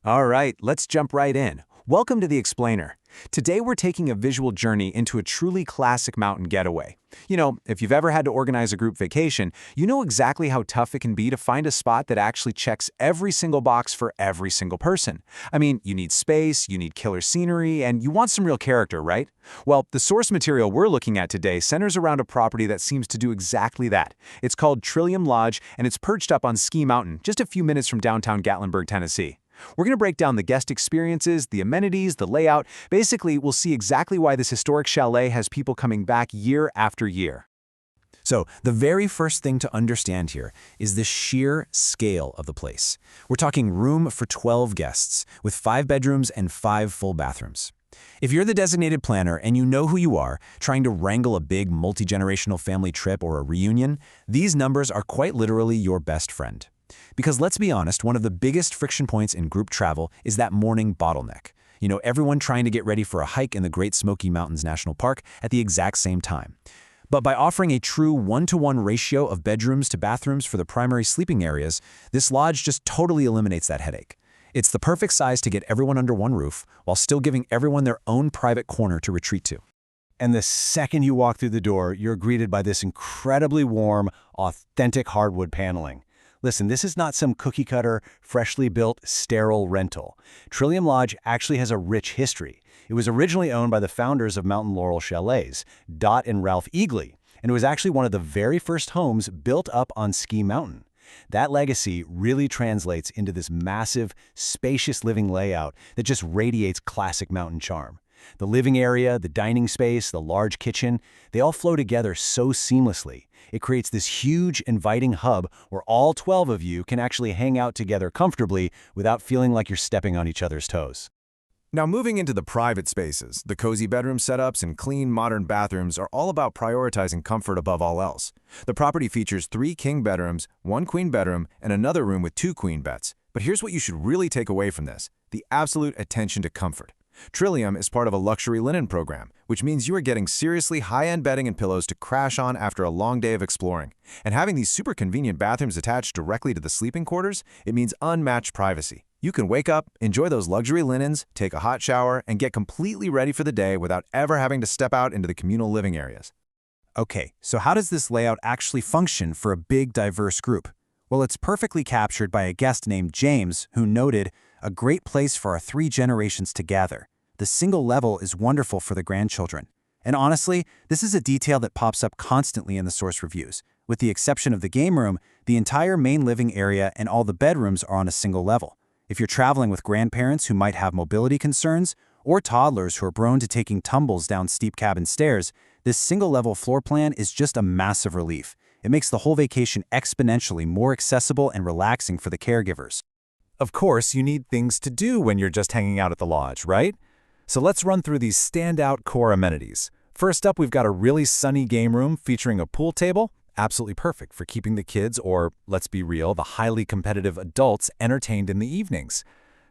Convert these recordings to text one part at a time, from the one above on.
All right, let's jump right in. Welcome to The Explainer. Today we're taking a visual journey into a truly classic mountain getaway. If you've ever had to organize a group vacation, you know exactly how tough it can be to find a spot that actually checks every single box for every single person. I mean, you need space, you need killer scenery, and you want some real character, right? Well, the source material we're looking at today centers around a property that seems to do exactly that. It's called Trillium Lodge, and it's perched up on Ski Mountain, just a few minutes from downtown Gatlinburg, Tennessee. We're going to break down the guest experiences, the amenities, the layout. Basically, we'll see exactly why this historic chalet has people coming back year after year. So, the very first thing to understand here is the sheer scale of the place. We're talking room for 12 guests, with 5 bedrooms and 5 full bathrooms. If you're the designated planner and you know who you are, trying to wrangle a big multi-generational family trip or a reunion, these numbers are quite literally your best friend. Because let's be honest, one of the biggest friction points in group travel is that morning bottleneck. Everyone trying to get ready for a hike in the Great Smoky Mountains National Park at the exact same time. But by offering a true 1-to-1 ratio of bedrooms to bathrooms for the primary sleeping areas, this lodge just totally eliminates that headache. It's the perfect size to get everyone under one roof, while still giving everyone their own private corner to retreat to. And the second you walk through the door, you're greeted by this incredibly warm, authentic hardwood paneling. Listen, this is not some cookie-cutter, freshly built, sterile rental. Trillium Lodge actually has a rich history. It was originally owned by the founders of Mountain Laurel Chalets, Dot and Ralph Eagley, and it was actually one of the very first homes built up on Ski Mountain. That legacy really translates into this massive, spacious living layout that just radiates classic mountain charm. The living area, the dining space, the large kitchen, they all flow together so seamlessly. It creates this huge, inviting hub where all 12 of you can actually hang out together comfortably without feeling like you're stepping on each other's toes. Now, moving into the private spaces, the cozy bedroom setups and clean, modern bathrooms are all about prioritizing comfort above all else. The property features 3 king bedrooms, 1 queen bedroom, and another room with 2 queen beds. But here's what you should really take away from this: the absolute attention to comfort. Trillium is part of a luxury linen program, which means you are getting seriously high-end bedding and pillows to crash on after a long day of exploring. And having these super convenient bathrooms attached directly to the sleeping quarters, it means unmatched privacy. You can wake up, enjoy those luxury linens, take a hot shower, and get completely ready for the day without ever having to step out into the communal living areas. Okay, so how does this layout actually function for a big, diverse group? Well, it's perfectly captured by a guest named James, who noted, "A great place for our 3 generations to gather. The single level is wonderful for the grandchildren." And honestly, this is a detail that pops up constantly in the source reviews. With the exception of the game room, the entire main living area and all the bedrooms are on a single level. If you're traveling with grandparents who might have mobility concerns, or toddlers who are prone to taking tumbles down steep cabin stairs, this single-level floor plan is just a massive relief. It makes the whole vacation exponentially more accessible and relaxing for the caregivers. Of course, you need things to do when you're just hanging out at the lodge, right? So let's run through these standout core amenities. First up, we've got a really sunny game room featuring a pool table, absolutely perfect for keeping the kids, or let's be real, the highly competitive adults entertained in the evenings.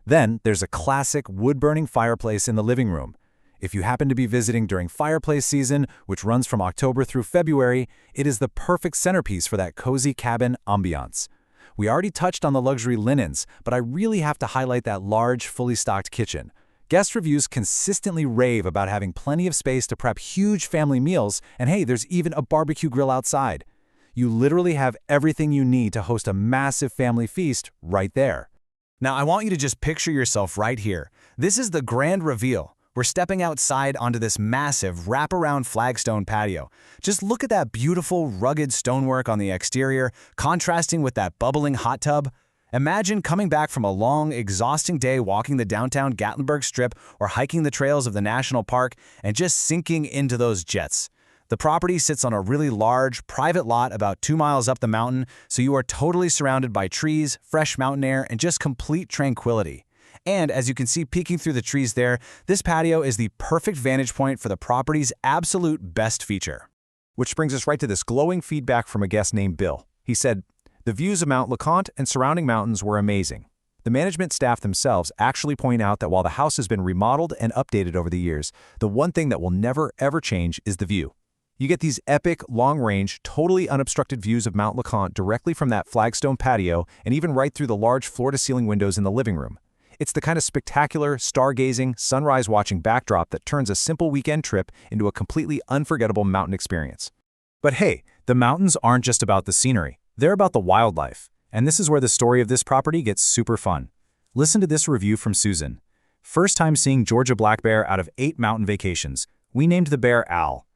Then there's a classic wood-burning fireplace in the living room. If you happen to be visiting during fireplace season, which runs from October through February, it is the perfect centerpiece for that cozy cabin ambiance. We already touched on the luxury linens, but I really have to highlight that large, fully stocked kitchen. Guest reviews consistently rave about having plenty of space to prep huge family meals, and hey, there's even a barbecue grill outside. You literally have everything you need to host a massive family feast right there. Now, I want you to just picture yourself right here. This is the grand reveal. We're stepping outside onto this massive wraparound flagstone patio. Just look at that beautiful, rugged stonework on the exterior, contrasting with that bubbling hot tub. Imagine coming back from a long, exhausting day walking the downtown Gatlinburg Strip or hiking the trails of the national park and just sinking into those jets. The property sits on a really large, private lot about 2 miles up the mountain, so you are totally surrounded by trees, fresh mountain air, and just complete tranquility. And as you can see peeking through the trees there, this patio is the perfect vantage point for the property's absolute best feature. Which brings us right to this glowing feedback from a guest named Bill. He said, "The views of Mount LeConte and surrounding mountains were amazing. The management staff themselves actually point out that while the house has been remodeled and updated over the years, the one thing that will never ever change is the view. You get these epic, long-range, totally unobstructed views of Mount LeConte directly from that flagstone patio and even right through the large floor-to-ceiling windows in the living room. It's the kind of spectacular, stargazing, sunrise-watching backdrop that turns a simple weekend trip into a completely unforgettable mountain experience. But hey, the mountains aren't just about the scenery. They're about the wildlife. And this is where the story of this property gets super fun. Listen to this review from Susan. First time seeing Georgia black bear out of 8 mountain vacations. We named the bear Al.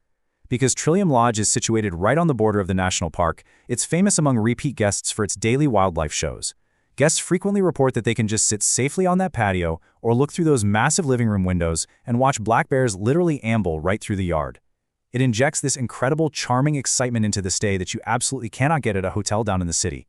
Because Trillium Lodge is situated right on the border of the national park, it's famous among repeat guests for its daily wildlife shows. Guests frequently report that they can just sit safely on that patio or look through those massive living room windows and watch black bears literally amble right through the yard. It injects this incredible, charming excitement into the stay that you absolutely cannot get at a hotel down in the city.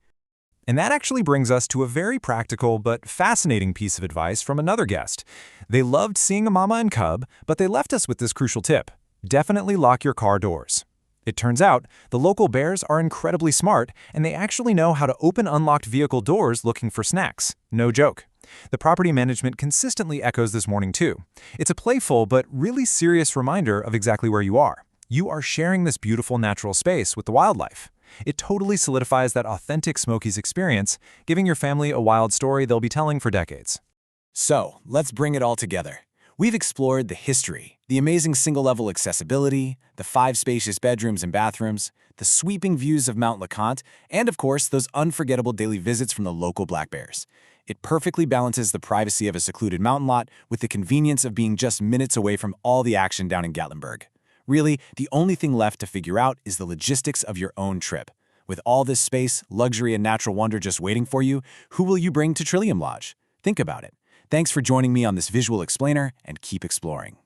And that actually brings us to a very practical but fascinating piece of advice from another guest. They loved seeing a mama and cub, but they left us with this crucial tip. Definitely lock your car doors. It turns out, the local bears are incredibly smart, and they actually know how to open unlocked vehicle doors looking for snacks. No joke. The property management consistently echoes this warning too. It's a playful but really serious reminder of exactly where you are. You are sharing this beautiful natural space with the wildlife. It totally solidifies that authentic Smokies experience, giving your family a wild story they'll be telling for decades. So, let's bring it all together. We've explored the history, the amazing single-level accessibility, the 5 spacious bedrooms and bathrooms, the sweeping views of Mount LeConte, and of course, those unforgettable daily visits from the local black bears. It perfectly balances the privacy of a secluded mountain lot with the convenience of being just minutes away from all the action down in Gatlinburg. Really, the only thing left to figure out is the logistics of your own trip. With all this space, luxury, and natural wonder just waiting for you, who will you bring to Trillium Lodge? Think about it. Thanks for joining me on this visual explainer, and keep exploring.